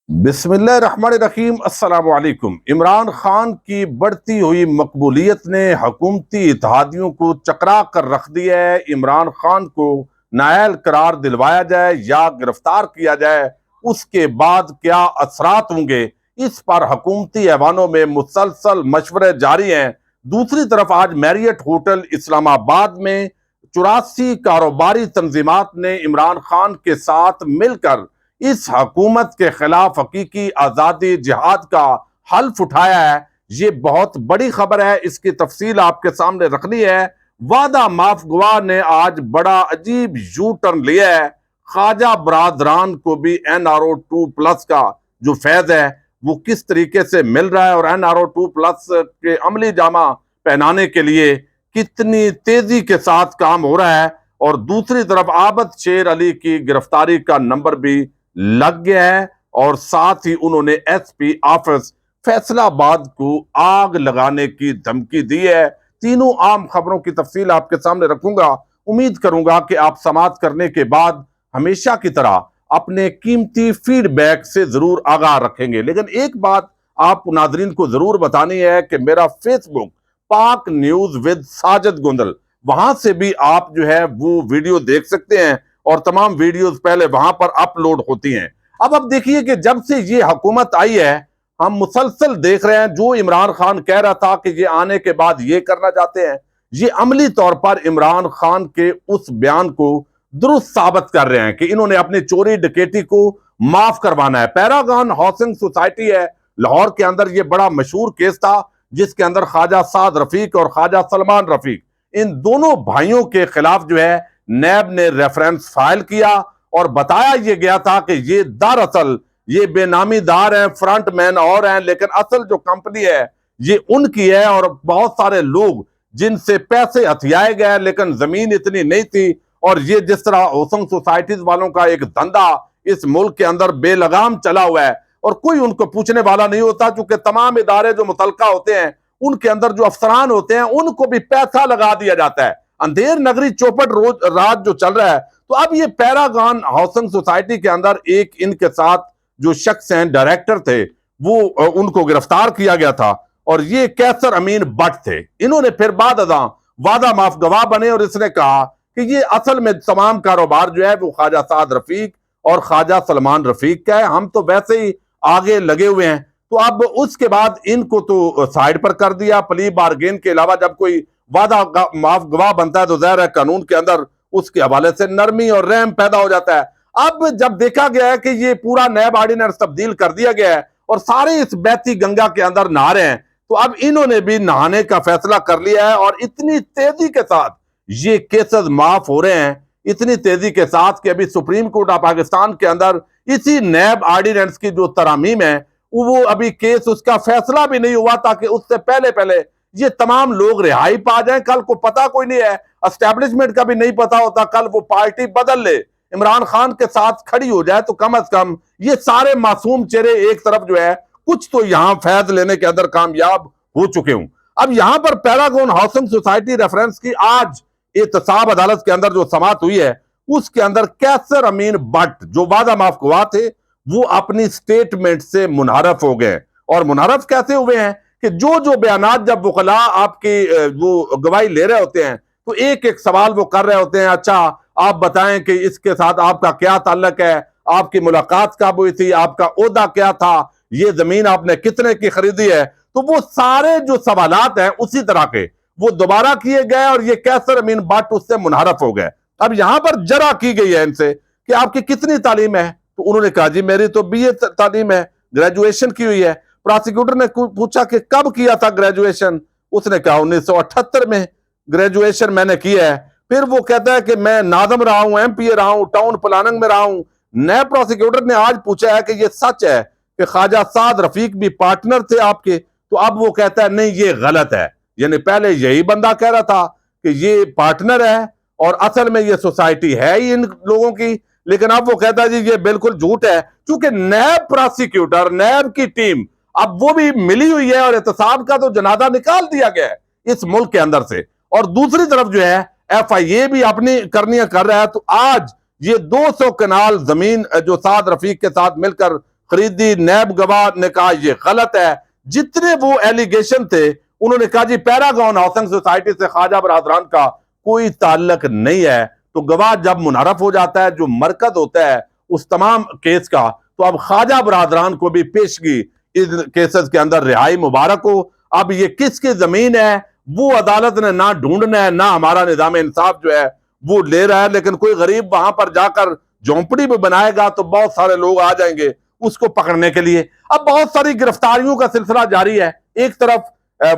बिस्मिल्लाहिर्रहमानिर्रहीम अस्सलाम वालेकुम। इमरान खान की बढ़ती हुई मकबूलियत ने हुकूमती इत्तेहादियों को चकरा कर रख दिया है। इमरान खान को नाअहल करार दिलवाया जाए या गिरफ्तार किया जाए, उसके बाद क्या असरात होंगे, इस पर हुकूमती ऐवानों में मुसलसल मशवरे जारी हैं। दूसरी तरफ आज मैरियट होटल इस्लामाबाद में 84 कारोबारी तंजीमात ने इमरान खान के साथ मिलकर इस हुकूमत के खिलाफ हकीकी आजादी जिहाद का हल्फ उठाया है। ये बहुत बड़ी खबर है, इसकी तफसील आपके सामने रखनी है। वादा माफ गवाह ने आज बड़ा अजीब यू टर्न लिया है। ख्वाजा बरादरान को भी NRO2+ का जो फैज है वो किस तरीके से मिल रहा है और NRO2+ के अमली जामा पहनाने के लिए कितनी तेजी के साथ काम हो रहा है। और दूसरी तरफ आबद शेर अली की गिरफ्तारी का नंबर भी लग गया है और साथ ही उन्होंने SP ऑफिस फैसलाबाद को आग लगाने की धमकी दी है। तीनों आम खबरों की तफसील आपके सामने रखूंगा। उम्मीद करूंगा कि आप समाअत करने के बाद हमेशा की तरह अपने कीमती फीडबैक से जरूर आगाह रखेंगे। लेकिन एक बात आप नाजरीन को जरूर बतानी है कि मेरा फेसबुक पाक न्यूज विद साजिद गोंदल, वहां से भी आप जो है वो वीडियो देख सकते हैं और तमाम वीडियोस पहले वहां पर अपलोड होती हैं। अब देखिए कि जब से ये हुकूमत आई है, हम मुसलसल देख रहे हैं जो इमरान खान कह रहा था कि ये आने के बाद ये करना चाहते हैं, ये अमली तौर पर इमरान खान के उस बयान को दुरुस्त साबित कर रहे हैं कि इन्होंने अपनी चोरी डकैती को माफ करवाना है। पैरागॉन हाउसिंग सोसाइटी है लाहौर के अंदर, ये बड़ा मशहूर केस था जिसके अंदर ख्वाजा साद रफीक और ख्वाजा सलमान रफीक, इन दोनों भाइयों के खिलाफ जो है नैब ने रेफरेंस फाइल किया और बताया यह गया था कि ये दरअसल ये बेनामीदार हैं, फ्रंट मैन और हैं, लेकिन असल जो कंपनी है ये उनकी है और बहुत सारे लोग जिनसे पैसे हथियाए गए, लेकिन जमीन इतनी नहीं थी। और ये जिस तरह हाउसिंग सोसाइटीज वालों का एक धंधा इस मुल्क के अंदर बेलगाम चला हुआ है और कोई उनको पूछने वाला नहीं होता, क्योंकि तमाम इदारे जो मुतलका होते हैं उनके अंदर जो अफसरान होते हैं उनको भी पैसा लगा दिया जाता है। अंधेर नगरी चौपट रोज रात जो चल रहा है, तो अब ये पैरागॉन हाउसिंग सोसाइटी के अंदर एक इनके साथ जो शख्स हैं डायरेक्टर थे वो उनको गिरफ्तार किया गया था और ये कैसर अमीन बट थे। इन्होंने फिर बाद अदा वादा माफ गवाह बने और इसने कहा कि ये असल में तमाम कारोबार जो है वो ख्वाजा साद रफीक और ख्वाजा सलमान रफीक का है, हम तो वैसे ही आगे लगे हुए हैं। तो अब उसके बाद इनको तो साइड पर कर दिया। प्ली बार्गेन के अलावा जब कोई वादा माफ गवाह बनता है तो जाहिर है कानून के अंदर उसके हवाले से नरमी और रहम पैदा हो जाता है। अब जब देखा गया है कि ये पूरा नैब ऑर्डिनेंस तब्दील कर दिया गया है और सारे इस बहती गंगा के अंदर नहा रहे हैं, तो अब इन्होंने भी नहाने का फैसला कर लिया है और इतनी तेजी के साथ ये केसेस माफ हो रहे हैं, इतनी तेजी के साथ कि अभी सुप्रीम कोर्ट ऑफ पाकिस्तान के अंदर इसी नैब ऑर्डिनेंस की जो तरमीम है वो अभी केस उसका फैसला भी नहीं हुआ, ताकि उससे पहले पहले ये तमाम लोग रिहाई पा जाएं। कल को पता कोई नहीं है, एस्टेब्लिशमेंट का भी नहीं पता होता, कल वो पार्टी बदल ले, इमरान खान के साथ खड़ी हो जाए, तो कम अज कम ये सारे मासूम चेहरे एक तरफ जो है कुछ तो यहां फैज लेने के अंदर कामयाब हो चुके हूं। अब यहां पर पैरागॉन हाउसिंग सोसाइटी रेफरेंस की आज एहतसाब अदालत के अंदर जो समाअत हुई है उसके अंदर कैसर अमीन बट जो वादा माफ गवाह थे वो अपनी स्टेटमेंट से मुनहरफ हो गए। और मुनहरफ कैसे हुए हैं कि जो बयानात जब वकला आपकी वो गवाही ले रहे होते हैं तो एक एक सवाल वो कर रहे होते हैं, अच्छा आप बताएं कि इसके साथ आपका क्या ताल्लुक है, आपकी मुलाकात कब हुई थी, आपका ओहदा क्या था, ये जमीन आपने कितने की खरीदी है। तो वो सारे जो सवालात हैं उसी तरह के वो दोबारा किए गए और ये कैसर अमीन बट उससे मुनहरफ हो गए। अब यहां पर जरा की गई है इनसे कि आपकी कितनी तालीम है, तो उन्होंने कहा जी मेरी तो BA तालीम है, ग्रेजुएशन की हुई है। प्रोसिक्यूटर ने पूछा कि कब किया था ग्रेजुएशन, उसने कहा 1978 में ग्रेजुएशन मैंने किया है। फिर वो कहता है कि मैं नाज़म रहा हूं, MPA रहा हूं, टाउन प्लानिंग में रहा हूं। नए प्रोसिक्यूटर ने आज पूछा है कि ये सच है कि ख्वाजा साद रफीक भी पार्टनर थे आपके, तो अब वो कहता है नहीं ये गलत है। यानी पहले यही बंदा कह रहा था कि ये पार्टनर है और असल में ये सोसाइटी है ही इन लोगों की, लेकिन अब वो कहता है जी ये बिल्कुल झूठ है। क्योंकि नैब प्रोसिक्यूटर, नैब की टीम अब वो भी मिली हुई है और एहतसाब का तो जनाजा निकाल दिया गया है इस मुल्क के अंदर से, और दूसरी तरफ जो है FIA भी अपनी करनियां कर रहा है। तो आज ये 200 कनाल जमीन जो साद रफीक के साथ मिलकर खरीदी। नैब गवाह ने कहा यह गलत है। जितने वो एलिगेशन थे उन्होंने कहा जी पैरागॉन हाउसिंग सोसाइटी से ख्वाजा बरादरान का कोई ताल्लुक नहीं है। तो गवाह जब मुनारफ हो जाता है, जो मरकज होता है उस तमाम केस का, तो अब ख्वाजा बरादरान को भी पेशगी इस केसेस के अंदर रिहाई मुबारक हो। अब ये किसकी जमीन है वो अदालत ने ना ढूंढना है, ना हमारा निजाम इंसाफ जो है वो ले रहा है। लेकिन कोई गरीब वहां पर जाकर झोंपड़ी भी बनाएगा तो बहुत सारे लोग आ जाएंगे उसको पकड़ने के लिए। अब बहुत सारी गिरफ्तारियों का सिलसिला जारी है। एक तरफ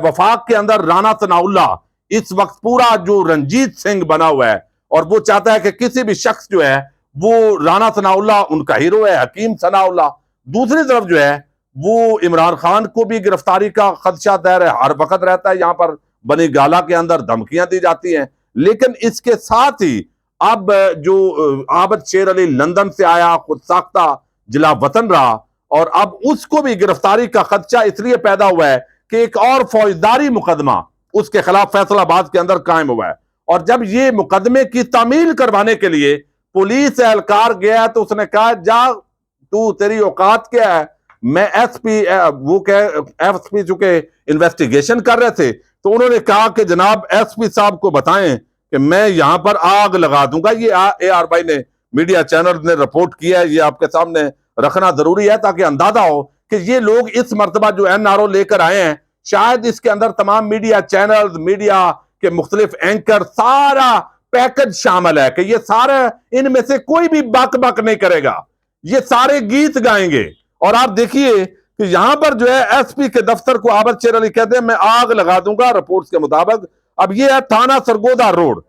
वफाक के अंदर राना सनाउल्लाह इस वक्त पूरा जो रंजीत सिंह बना हुआ है और वो चाहता है कि किसी भी शख्स जो है वो राना सनाउल्लाह उनका हीरो है, हकीम सनाउल्लाह। दूसरी तरफ जो है वो इमरान खान को भी गिरफ्तारी का खदशा दायर है, हर वक्त रहता है। यहां पर बनी गाला के अंदर धमकियां दी जाती हैं। लेकिन इसके साथ ही अब जो आबद शेर अली लंदन से आया, खुद साख्ता जिला वतन रहा, और अब उसको भी गिरफ्तारी का खदशा इसलिए पैदा हुआ है कि एक और फौजदारी मुकदमा उसके खिलाफ फैसलाबाद के अंदर कायम हुआ है। और जब ये मुकदमे की तामील करवाने के लिए पुलिस एहलकार गया तो उसने कहा जा तू, तेरी औकात क्या है? मैं एसपी, वो कह एसपी चूंकि इन्वेस्टिगेशन कर रहे थे तो उन्होंने कहा कि जनाब एसपी साहब को बताएं कि मैं यहां पर आग लगा दूंगा। ये AR भाई ने, मीडिया चैनल ने रिपोर्ट किया है, ये आपके सामने रखना जरूरी है ताकि अंदाजा हो कि ये लोग इस मर्तबा जो NRO लेकर आए हैं, शायद इसके अंदर तमाम मीडिया चैनल, मीडिया के मुख्तलिफ एंकर, सारा पैकेज शामिल है कि ये सारे, इनमें से कोई भी बक बक नहीं करेगा, ये सारे गीत गाएंगे। और आप देखिए कि यहां पर जो है एसपी के दफ्तर को आबद शेर अली कहते हैं मैं आग लगा दूंगा रिपोर्ट्स के मुताबिक। अब ये है थाना सरगोदा रोड।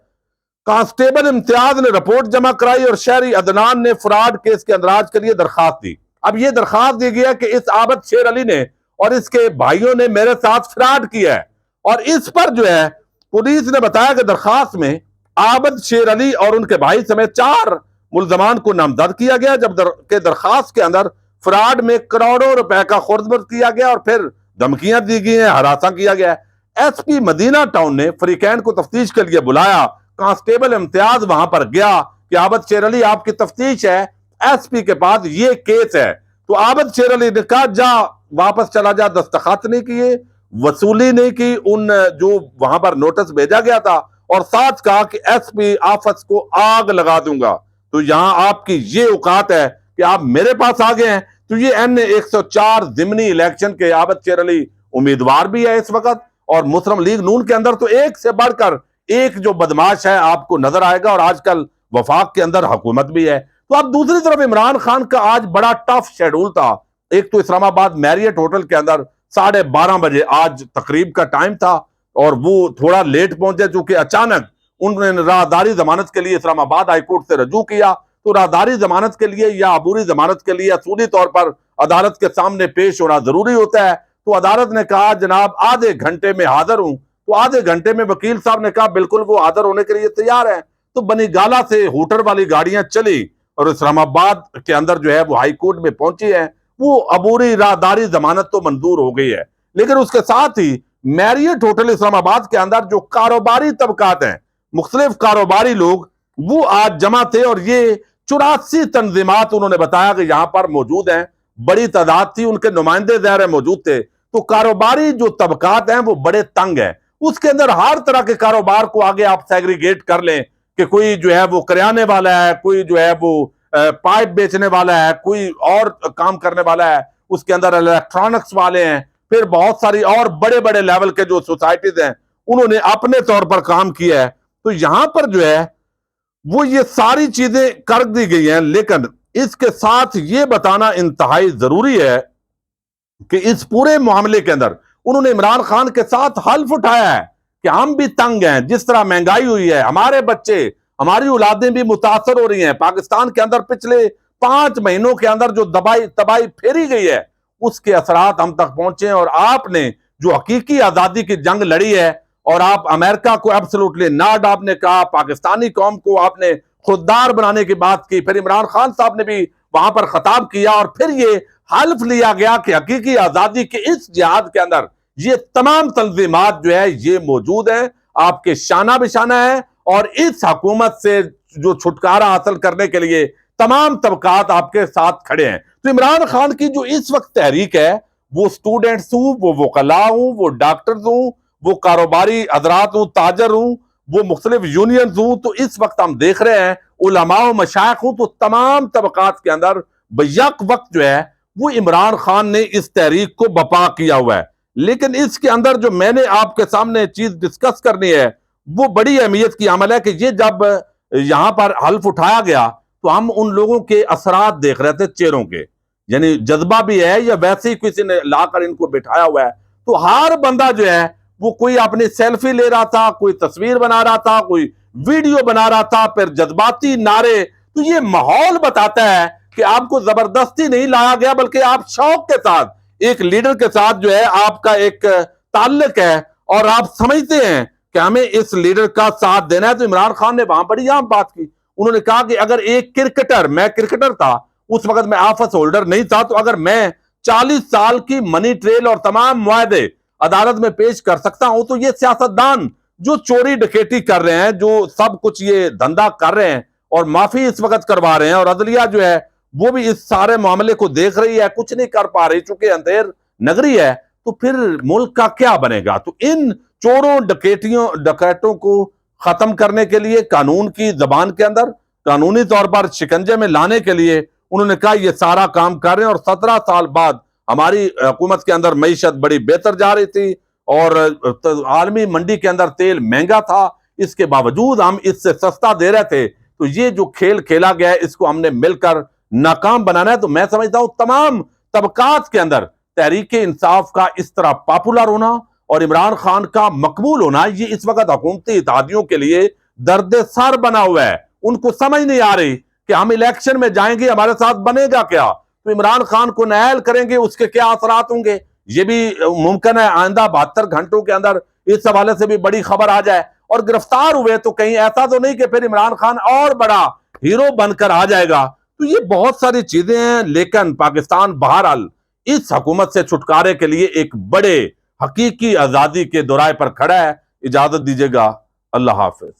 कांस्टेबल इम्तियाज ने रिपोर्ट जमा कराई और शहरी अदनान ने फ्रॉड केस के अंदराज के लिए दरखास्त दी। अब ये दरखास्त दी गई है कि इस आबद शेर अली ने और इसके भाइयों ने मेरे साथ फ्रॉड किया है। और इस पर जो है पुलिस ने बताया कि दरखास्त में आबद शेर अली और उनके भाई समेत 4 मुल्जमान को नामजद किया गया, जब दरखास्त के अंदर फ्रॉड में करोड़ों रुपए का खुर्द किया गया और फिर धमकियां दी गई हैं, हरासा किया गया। एसपी मदीना टाउन ने फरीकैन को तफ्तीश के लिए बुलाया। कांस्टेबल इम्तियाज वहां पर गया कि आबद शेर अली आपकी तफ्तीश है, एसपी के पास ये केस है। तो आबद शेर अली ने कहा जा वापस चला जा, दस्तखत नहीं किए, वसूली नहीं की उन जो वहां पर नोटिस भेजा गया था, और साथ कहा कि एसपी ऑफिस को आग लगा दूंगा। तो यहां आपकी ये औकात है कि आप मेरे पास आ गए हैं। तो ये NA 104 जिमनी इलेक्शन के आबद शेर अली उम्मीदवार भी है इस वक्त, और मुस्लिम लीग नून के अंदर तो एक से बढ़कर एक जो बदमाश है आपको नजर आएगा, और आजकल वफाक के अंदर हुकूमत भी है। तो अब दूसरी तरफ इमरान खान का आज बड़ा टफ शेड्यूल था। एक तो इस्लामाबाद मैरियट होटल के अंदर 12:30 बजे आज तकरीब का टाइम था, और वो थोड़ा लेट पहुंचे चूंकि अचानक उन्होंने राहदारी जमानत के लिए इस्लामाबाद हाईकोर्ट से रजू किया। तो राहदारी जमानत के लिए या अबूरी जमानत के लिए असूली तौर पर अदालत के सामने पेश होना जरूरी होता है। तो अदालत ने कहा जनाब आधे घंटे में हाजिर हूं। तो आधे घंटे में वकील साहब ने कहा बिल्कुल वो हाजिर होने के लिए तैयार है। तो बनी गाला से होटर वाली गाड़ियां चली और इस्लामाबाद के अंदर जो है वो हाई कोर्ट में पहुंची है। वो अबूरी राहदारी जमानत तो मंजूर हो गई है, लेकिन उसके साथ ही मैरियट होटल इस्लामाबाद के अंदर जो कारोबारी तबकात हैं, मुख्तलिफ कारोबारी लोग, वो आज जमा थे। और ये 84 तंजीमात उन्होंने बताया कि यहां पर मौजूद हैं, बड़ी तादाद थी, उनके नुमाइंदे ज़ाहिर मौजूद थे। तो कारोबारी जो तबकात हैं वो बड़े तंग है। उसके अंदर हर तरह के कारोबार को आगे आप सेग्रीगेट कर लें कि कोई जो है वो करियाने वाला है, कोई जो है वो पाइप बेचने वाला है, कोई और काम करने वाला है, उसके अंदर इलेक्ट्रॉनिक्स वाले हैं, फिर बहुत सारी और बड़े बड़े लेवल के जो सोसाइटीज हैं उन्होंने अपने तौर पर काम किया है। तो यहां पर जो है वो ये सारी चीजें कर दी गई हैं। लेकिन इसके साथ ये बताना इंतहाई जरूरी है कि इस पूरे मामले के अंदर उन्होंने इमरान खान के साथ हल्फ उठाया है कि हम भी तंग हैं, जिस तरह महंगाई हुई है, हमारे बच्चे, हमारी औलादें भी मुतासर हो रही हैं। पाकिस्तान के अंदर पिछले 5 महीनों के अंदर जो तबाही फेरी गई है उसके असरात हम तक पहुंचे। और आपने जो हकीकी आजादी की जंग लड़ी है, और आप अमेरिका को एब्सोल्युटली नॉट आपने कहा, पाकिस्तानी कौम को आपने खुददार बनाने की बात की, फिर इमरान खान साहब ने भी वहां पर खिताब किया, और फिर ये हल्फ लिया गया कि हकीकी आजादी के इस जिहाद के अंदर ये तमाम तंजीमात जो है ये मौजूद है, आपके शाना बिशाना है। और इस हुकूमत से जो छुटकारा हासिल करने के लिए तमाम तबकात आपके साथ खड़े हैं। तो इमरान खान की जो इस वक्त तहरीक है, वो स्टूडेंट्स हूं, वो वकला हूं, वो डॉक्टर्स हूं, वो कारोबारी हजरात हूं, ताजर हूं, वो मुख्तलिफ यूनियन हूं, तो इस वक्त हम देख रहे हैं उलमा व मशाइख हूं, तो तमाम तबकात के अंदर बैक वक्त जो है वो इमरान खान ने इस तहरीक को बपा किया हुआ है। लेकिन इसके अंदर जो मैंने आपके सामने चीज डिस्कस करनी है, वो बड़ी अहमियत की अमल है कि ये जब यहां पर हल्फ उठाया गया तो हम उन लोगों के असरात देख रहे थे चेहरों के, यानी जज्बा भी है या वैसे ही किसी ने लाकर इनको बिठाया हुआ है। तो हर बंदा जो है वो कोई अपनी सेल्फी ले रहा था, कोई तस्वीर बना रहा था, कोई वीडियो बना रहा था, फिर जज्बाती नारे। तो ये माहौल बताता है कि आपको जबरदस्ती नहीं लाया गया, बल्कि आप शौक के साथ एक लीडर के साथ जो है आपका एक ताल्लुक है और आप समझते हैं कि हमें इस लीडर का साथ देना है। तो इमरान खान ने वहां बड़ी आम बात की। उन्होंने कहा कि अगर एक क्रिकेटर, मैं क्रिकेटर था उस वक्त, मैं ऑफिस होल्डर नहीं था, तो अगर मैं 40 साल की मनी ट्रेल और तमाम मुआहदे अदालत में पेश कर सकता हूं, तो ये सियासतदान जो चोरी डकैती कर रहे हैं, जो सब कुछ ये धंधा कर रहे हैं और माफी इस वक्त करवा रहे हैं, और अदलिया जो है वो भी इस सारे मामले को देख रही है, कुछ नहीं कर पा रही चूंकि अंधेर नगरी है, तो फिर मुल्क का क्या बनेगा। तो इन चोरों डकैतों को खत्म करने के लिए, कानून की जबान के अंदर कानूनी तौर पर शिकंजे में लाने के लिए उन्होंने कहा ये सारा काम कर रहे हैं। और 17 साल बाद हमारी हुकूमत के अंदर मईशत बड़ी बेहतर जा रही थी और आलमी मंडी के अंदर तेल महंगा था, इसके बावजूद हम इससे सस्ता दे रहे थे। तो ये जो खेल खेला गया है इसको हमने मिलकर नाकाम बनाना है। तो मैं समझता हूं तमाम तबकात के अंदर तहरीक इंसाफ का इस तरह पॉपुलर होना और इमरान खान का मकबूल होना, ये इस वक्त हुकूमती इत्तेहादियों के लिए दर्द सर बना हुआ है। उनको समझ नहीं आ रही कि हम इलेक्शन में जाएंगे, हमारे साथ बनेगा क्या, तो इमरान खान को नायल करेंगे, उसके क्या असरात होंगे, ये भी मुमकिन है आइंदा 72 घंटों के अंदर इस हवाले से भी बड़ी खबर आ जाए। और गिरफ्तार हुए तो कहीं ऐसा तो नहीं कि फिर इमरान खान और बड़ा हीरो बनकर आ जाएगा। तो ये बहुत सारी चीजें हैं, लेकिन पाकिस्तान बहरहाल इस हुकूमत से छुटकारे के लिए एक बड़े हकीकी आजादी के दुराए पर खड़ा है। इजाजत दीजिएगा, अल्लाह हाफिज।